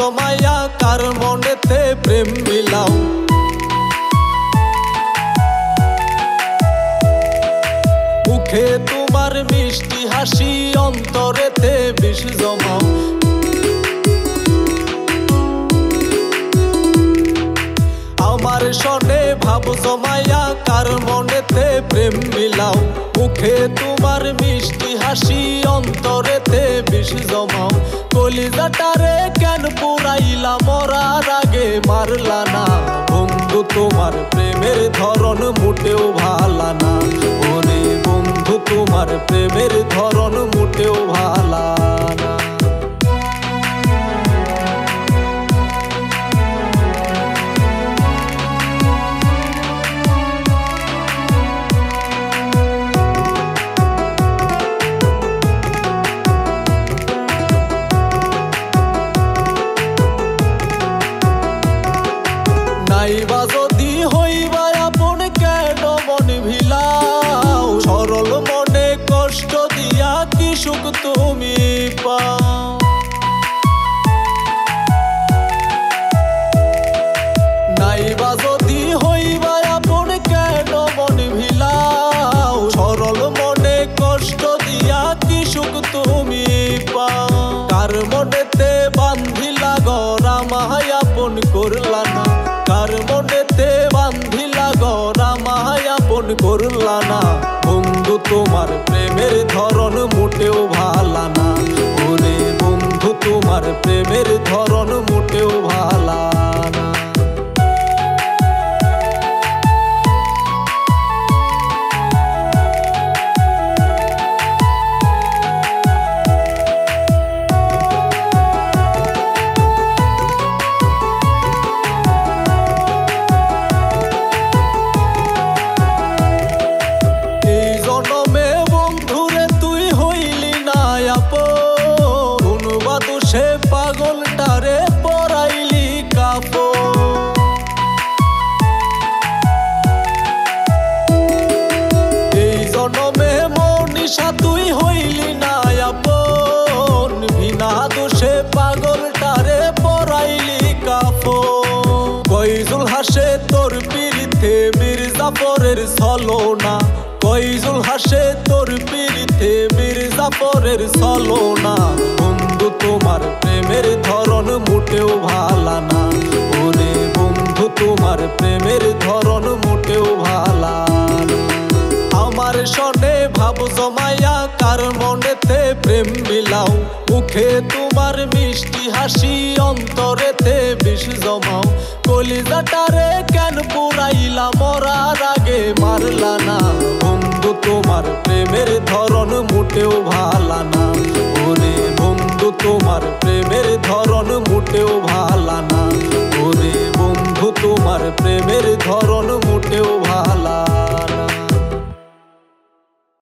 জমাইয়া কার মনেতে প্রেম বিলাও। মুখে তোমার মিষ্টি হাসি, অন্তরেতে বিষ জমাও। আমার সনে ভাব জমাইয়া কার মনেতে প্রেম বিলাও। মুখে তোমার মিষ্টি হাসি, অন্তরেতে বিষ জমাও। কলিজাটারে কেন পুরাইলা, মরার আগে মারলা না। বন্ধু তোমার প্রেমের ধরন মোটেও ভালা না। ওরে বন্ধু তোমার প্রেমের ধরন মোটেও ভালা না। নাইবা যদি হইবা আপন কেন মন ভিলাও। সরল মনে কষ্ট দিয়া কি সুখ তুমি পাও। নাইবা যদি হইবা আপন কেন মন ভিলাও। সরল মনে কষ্ট দিয়া কি সুখ তুমি পাও। কার মনেতে বান্ধিলা ঘর, আমায় আপন করলা না। কার মনেতে বান্ধিলা ঘর, আমায় আপন করলা না। বন্ধু তোমার প্রেমের ধরন মোটেও ভালা না। ওরে বন্ধু তোমার প্রেমের ধরন মোটেও ভালা না। সে পাগলটারে পরাইলি কাপড়। এই জনমে মনীষা তুই হইলি না আপন। বিনা দোষে পাগলটারে পরাইলি কাপড়। কইজুল হাসে তোর পিরিতে মির্জাফরের ছলনা। কইজুল হাসে তোর পিরিতে মির্জাফরের ছলনা। বন্ধু তোমার প্রেমের ধরন মোটেও ভালা না। ওরে বন্ধু তোমার প্রেমের ধরন মোটেও ভালা না। আমার সনে ভাব জমাইয়া কার মনেতে প্রেম বিলাও। মুখে তোমার মিষ্টি হাসি, অন্তরেতে বিষ জমাও। কলিজাটারে কেন পুরাইলা, মরার আগে মারলা না। বন্ধু তোমার প্রেমের ধরন মোটেও ভালা না। ওরে বন্ধু তোমার প্রেমের ধরন মোটেও ভালা না। ওরে বন্ধু তোমার প্রেমের ধরন মোটেও ভালা